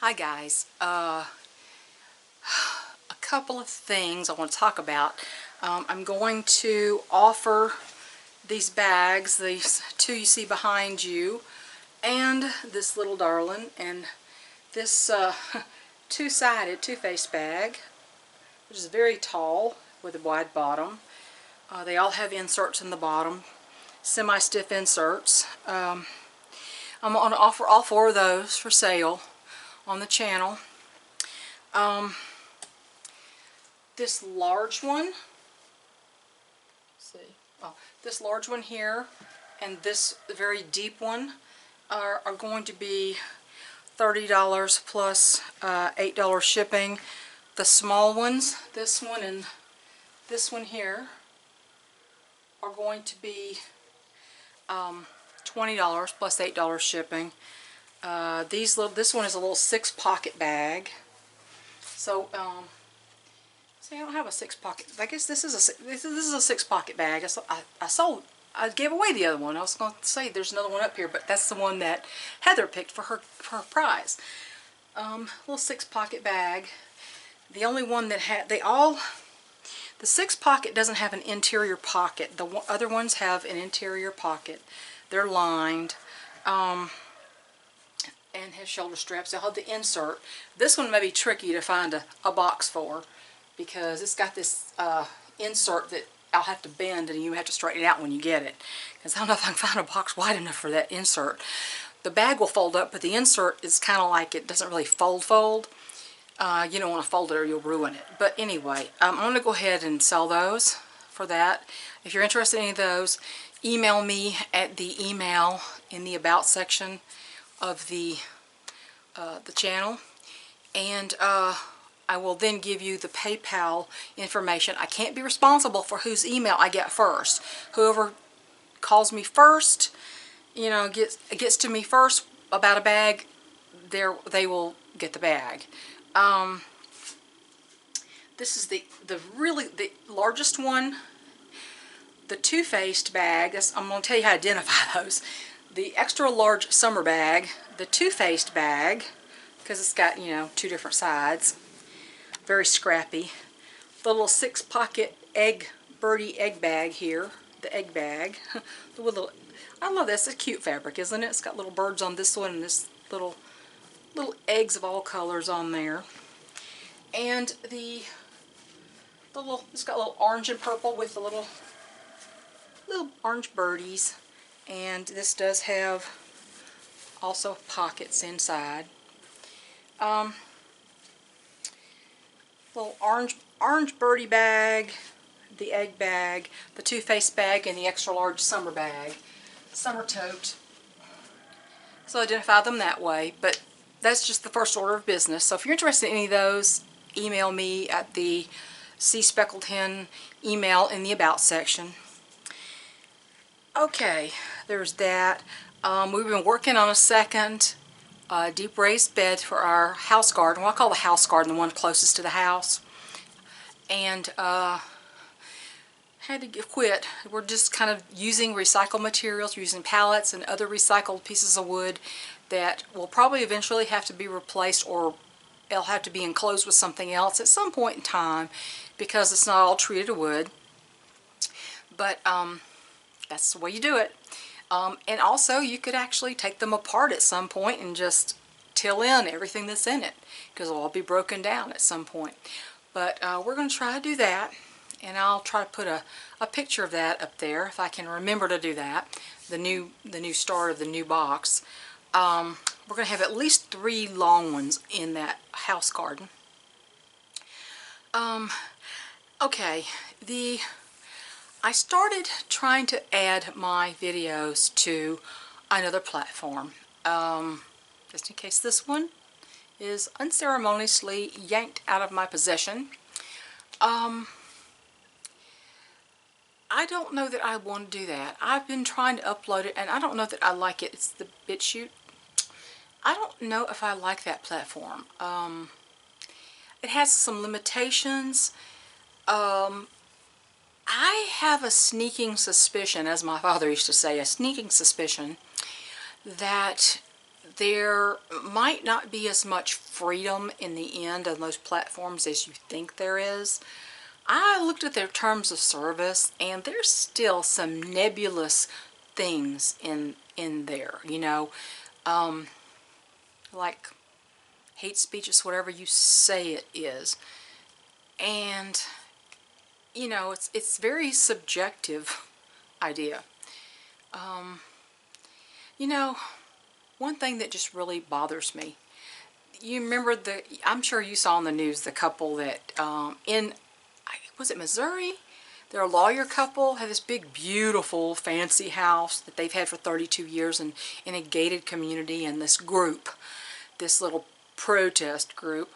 Hi guys, a couple of things I want to talk about. I'm going to offer these bags, these two you see behind you, and this little darling, and this two-sided, two-faced bag, which is very tall with a wide bottom. They all have inserts in the bottom, semi-stiff inserts. I'm going to offer all four of those for sale on the channel. This large one, this large one here and this very deep one are going to be $30 plus $8 shipping. The small ones, this one and this one here, are going to be $20 plus $8 shipping. This one is a little 6-pocket bag. So see, I don't have a 6-pocket. I guess this is a 6-pocket bag. I gave away the other one. I was going to say there's another one up here, but that's the one that Heather picked for her prize. Little 6-pocket bag. The only one that had the 6-pocket doesn't have an interior pocket. The other ones have an interior pocket. They're lined. And have shoulder straps. They'll have the insert. This one may be tricky to find a box for because it's got this insert that I'll have to bend and you have to straighten it out when you get it. Because I don't know if I can find a box wide enough for that insert. The bag will fold up, but the insert is kind of like it doesn't really fold. You don't want to fold it or you'll ruin it. But anyway, I'm going to go ahead and sell those for that. If you're interested in any of those, email me at the email in the About section of the channel, and I will then give you the PayPal information. I can't be responsible for whose email I get first. Whoever calls me first, you know, gets to me first about a bag, they will get the bag. This is the largest one, the two-faced bag. I'm going to tell you how to identify those. The extra large summer bag, the two-faced bag, because it's got, you know, two different sides, very scrappy. The little 6-pocket Birdy egg bag here, the egg bag. I love this. It's a cute fabric, isn't it? It's got little birds on this one and this little eggs of all colors on there. And it's got a little orange and purple with the little orange birdies. And this does have also pockets inside. Little orange birdie bag, the egg bag, the two-faced bag, and the extra large summer bag. Summer tote. So identify them that way, but that's just the first order of business. So if you're interested in any of those, email me at the C Speckled Hen email in the About section. Okay, there's that. We've been working on a second deep raised bed for our house garden. Well, I call the house garden the one closest to the house. And had to quit. We're just kind of using recycled materials, using pallets and other recycled pieces of wood that will probably eventually have to be replaced, or it'll have to be enclosed with something else at some point in time because it's not all treated wood. But that's the way you do it. And also you could actually take them apart at some point and just till in everything that's in it, because it'll all be broken down at some point. But we're going to try to do that, and I'll try to put a picture of that up there if I can remember to do that, the new start of the new box. We're going to have at least 3 long ones in that house garden. Okay, I started trying to add my videos to another platform, just in case this one is unceremoniously yanked out of my possession. I don't know that I want to do that. I've been trying to upload it, and I don't know that I like it. It's the BitChute. I don't know if I like that platform. It has some limitations. I have a sneaking suspicion, as my father used to say, a sneaking suspicion that there might not be as much freedom in the end on those platforms as you think there is. I looked at their terms of service, and there's still some nebulous things in there, you know, like hate speech is whatever you say it is, and you know, it's very subjective idea. You know, one thing that just really bothers me, you remember I'm sure you saw in the news the couple that was it Missouri? They're a lawyer couple, have this big, beautiful, fancy house that they've had for 32 years in a gated community, and this group, this little protest group,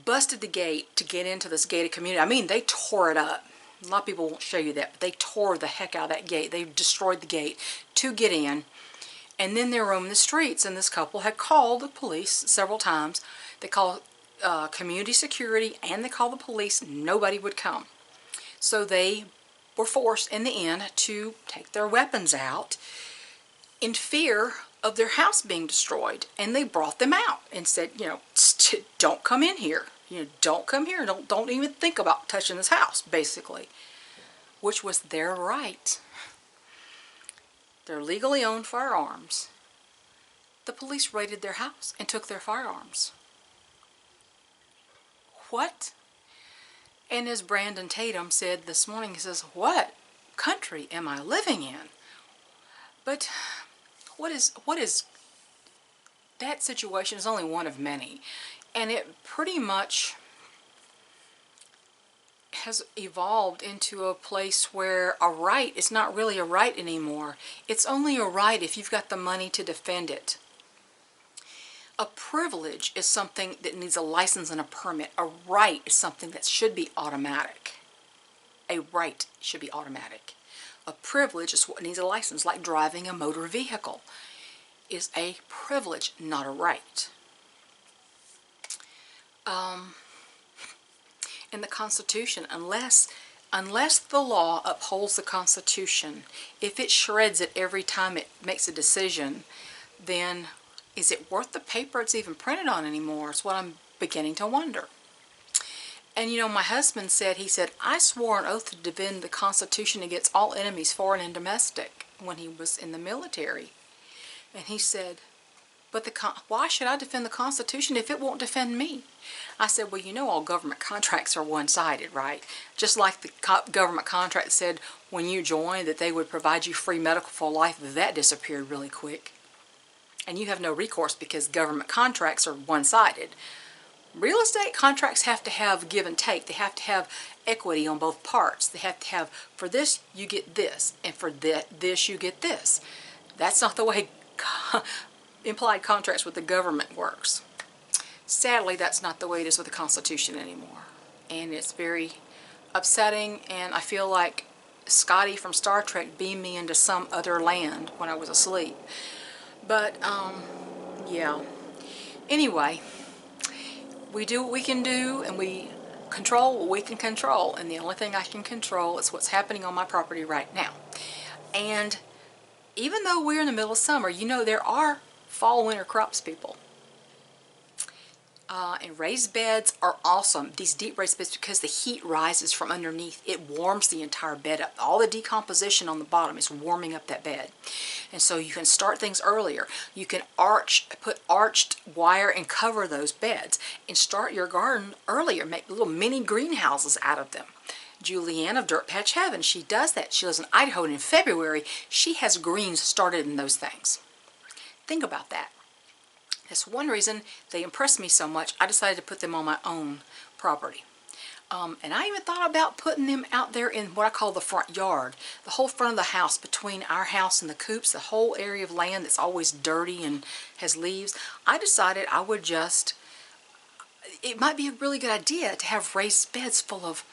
busted the gate to get into this gated community. I mean, they tore it up. A lot of people won't show you that, but they tore the heck out of that gate. They destroyed the gate to get in, and then they're roaming the streets, and this couple had called the police several times. They called community security, and they called the police. Nobody would come. So they were forced in the end to take their weapons out in fear of their house being destroyed, and they brought them out and said, you know, don't come in here. You know, don't come here. Don't even think about touching this house, basically, which was their right. Their legally owned firearms. The police raided their house and took their firearms. What? And as Brandon Tatum said this morning, he says, what country am I living in? But what is that situation is only one of many, and it pretty much has evolved into a place where a right is not really a right anymore. It's only a right if you've got the money to defend it. A privilege is something that needs a license and a permit. A right is something that should be automatic. A right should be automatic. A privilege is what needs a license, like driving a motor vehicle is a privilege, not a right. In the Constitution, unless the law upholds the Constitution, if it shreds it every time it makes a decision, then is it worth the paper it's even printed on anymore? It's what I'm beginning to wonder. And you know, my husband said, I swore an oath to defend the Constitution against all enemies, foreign and domestic, when he was in the military. And he said, but why should I defend the Constitution if it won't defend me? I said, well, you know, all government contracts are one-sided, right? Just like the government contract said when you joined that they would provide you free medical for life, that disappeared really quick. And you have no recourse because government contracts are one-sided. Real estate contracts have to have give and take. They have to have equity on both parts. They have to have, for this you get this, and for this you get this. That's not the way implied contracts with the government works. Sadly, that's not the way it is with the Constitution anymore. And it's very upsetting, and I feel like Scotty from Star Trek beamed me into some other land when I was asleep. But, yeah. Anyway, we do what we can do, and we control what we can control, and the only thing I can control is what's happening on my property right now. And even though we're in the middle of summer, you know, there are fall-winter crops, people. And raised beds are awesome, these deep raised beds, because the heat rises from underneath. It warms the entire bed up. All the decomposition on the bottom is warming up that bed. And so you can start things earlier. You can put arched wire and cover those beds and start your garden earlier. Make little mini greenhouses out of them. Julianne of Dirt Patch Heaven, she does that. She lives in Idaho, and in February, she has greens started in those things. Think about that. That's one reason they impressed me so much. I decided to put them on my own property. And I even thought about putting them out there in what I call the front yard. The whole front of the house, between our house and the coops, the whole area of land that's always dirty and has leaves. I decided I would it might be a really good idea to have raised beds full of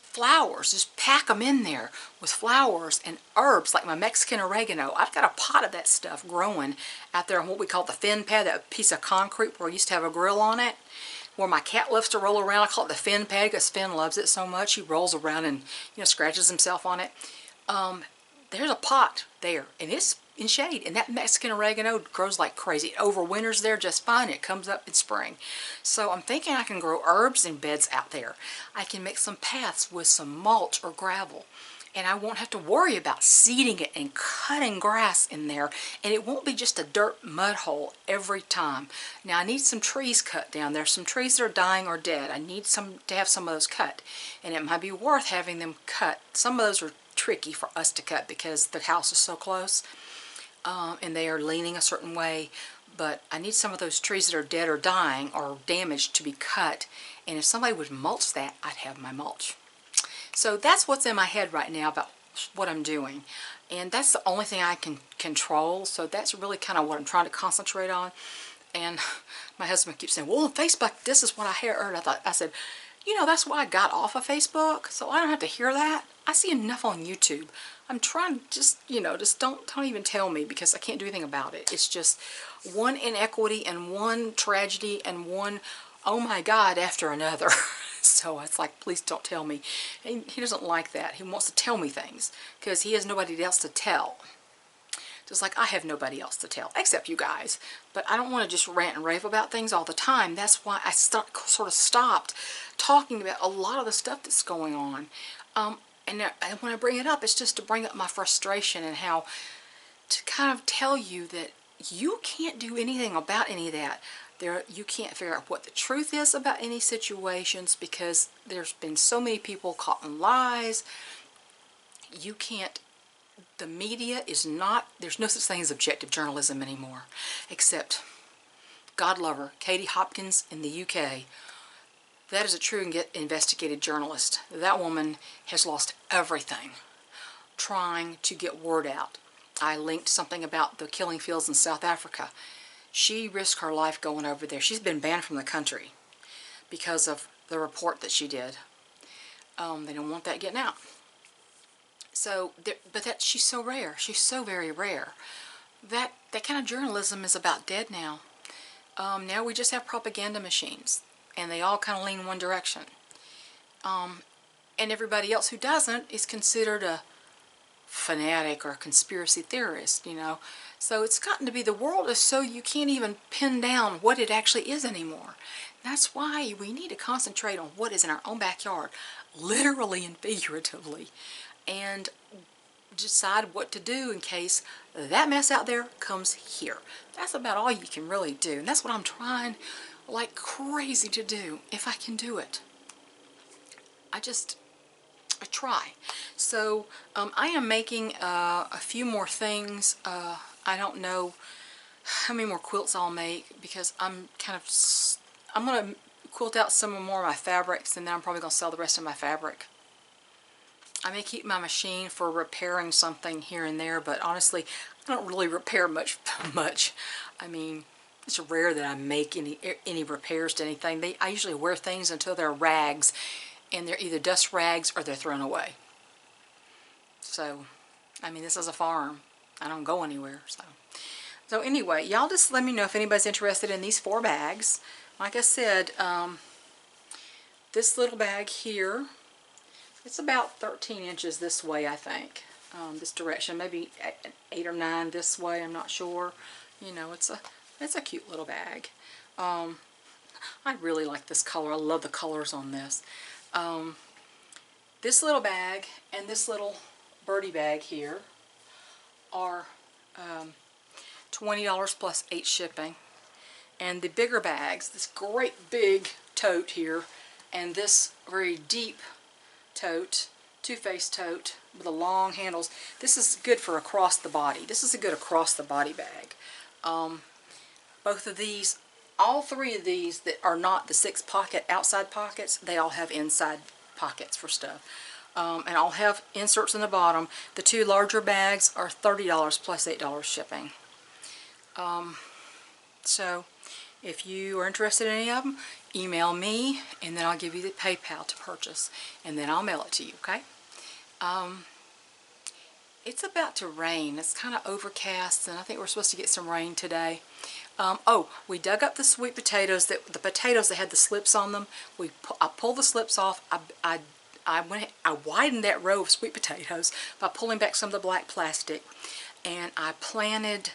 flowers. Just pack them in there with flowers and herbs like my Mexican oregano. I've got a pot of that stuff growing out there on what we call the fin pad, that piece of concrete where I used to have a grill on it, where my cat loves to roll around. I call it the fin pad because Finn loves it so much. He rolls around and, you know, scratches himself on it. There's a pot there, and it's in shade. And that Mexican oregano grows like crazy. It overwinters there just fine. It comes up in spring. So I'm thinking I can grow herbs in beds out there. I can make some paths with some mulch or gravel. And I won't have to worry about seeding it and cutting grass in there. And it won't be just a dirt mud hole every time. Now I need some trees cut down. There's some trees that are dying or dead. I need to have some of those cut. And it might be worth having them cut. Some of those are tricky for us to cut because the house is so close. And they are leaning a certain way. But I need some of those trees that are dead or dying or damaged to be cut. And if somebody would mulch that, I'd have my mulch. So that's what's in my head right now about what I'm doing. And that's the only thing I can control. So that's really kind of what I'm trying to concentrate on. And my husband keeps saying, well, on Facebook, this is what I heard. I said, you know, that's why I got off of Facebook. So I don't have to hear that. I see enough on YouTube. I'm trying to just, you know, just don't even tell me because I can't do anything about it. It's just one inequity and one tragedy and one, oh my God, after another. So it's like, please don't tell me. And he doesn't like that. He wants to tell me things because he has nobody else to tell. Just like I have nobody else to tell, except you guys. But I don't want to just rant and rave about things all the time. That's why I sort of stopped talking about a lot of the stuff that's going on. And when I bring it up, it's just to bring up my frustration and how to kind of tell you that you can't do anything about any of that. You can't figure out what the truth is about any situations because there's been so many people caught in lies. You can't, the media is not, there's no such thing as objective journalism anymore, except God love her, Katie Hopkins in the UK. That is a true and investigated journalist. That woman has lost everything trying to get word out. I linked something about the killing fields in South Africa. She risked her life going over there. She's been banned from the country because of the report that she did. They don't want that getting out. So, but she's so rare. She's so very rare. That kind of journalism is about dead now. Now we just have propaganda machines, and they all kind of lean in one direction. And everybody else who doesn't is considered a fanatic or a conspiracy theorist, you know. So it's gotten to be, the world is so you can't even pin down what it actually is anymore. That's why we need to concentrate on what is in our own backyard, literally and figuratively, and decide what to do in case that mess out there comes here. That's about all you can really do, and that's what I'm trying like crazy to do, if I can do it. I try. So I am making a few more things. I don't know how many more quilts I'll make because I'm going to quilt out some more of my fabrics, and then I'm probably going to sell the rest of my fabric. I may keep my machine for repairing something here and there, but honestly, I don't really repair much. I mean, it's rare that I make any repairs to anything. I usually wear things until they're rags, and they're either dust rags or they're thrown away. So, I mean, this is a farm. I don't go anywhere. So anyway, y'all just let me know if anybody's interested in these 4 bags. Like I said, this little bag here, it's about 13 inches this way, I think. This direction, maybe 8 or 9 this way, I'm not sure. You know, it's a cute little bag. I really like this color. I love the colors on this. This little bag and this little Birdy bag here are $20 plus 8 shipping. And the bigger bags, this great big tote here, and this very deep tote, two-faced tote with the long handles. This is good for across the body. This is a good across the body bag. Both of these, all 3 of these that are not the 6 pocket outside pockets, they all have inside pockets for stuff. And I'll have inserts in the bottom. The 2 larger bags are $30 plus $8 shipping. So if you are interested in any of them, email me, and then I'll give you the PayPal to purchase, and then I'll mail it to you, okay? It's about to rain. It's kind of overcast, and I think we're supposed to get some rain today. Oh, we dug up the sweet potatoes, the potatoes that had the slips on them. I pulled the slips off. I widened that row of sweet potatoes by pulling back some of the black plastic. and I planted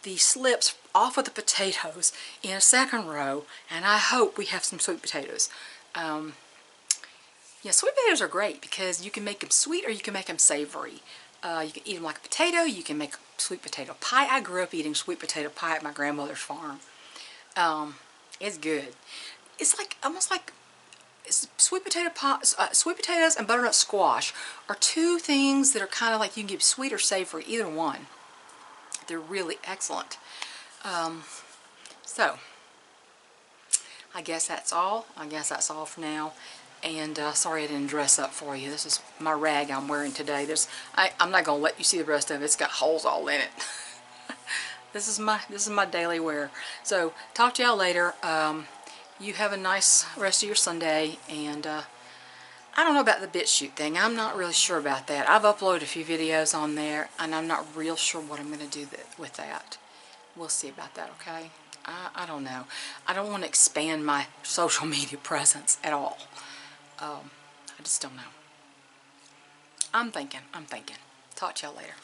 the slips off of the potatoes in a second row, and I hope we have some sweet potatoes. Yeah, sweet potatoes are great because you can make them sweet or you can make them savory. You can eat them like a potato. You can make sweet potato pie. I grew up eating sweet potato pie at my grandmother's farm. It's good. It's like almost like sweet potato pie, sweet potatoes and butternut squash are two things that are kind of like you can get sweet or savory, either one. They're really excellent. So I guess that's all. I guess that's all for now. And sorry I didn't dress up for you. This is my rag I'm wearing today. I'm not gonna let you see the rest of it. It's got holes all in it. This is my daily wear. So talk to y'all later. You have a nice rest of your Sunday, and I don't know about the BitChute thing. I'm not really sure about that. I've uploaded a few videos on there, and I'm not real sure what I'm going to do with that. We'll see about that, okay? I don't know. I don't want to expand my social media presence at all. I just don't know. I'm thinking. Talk to y'all later.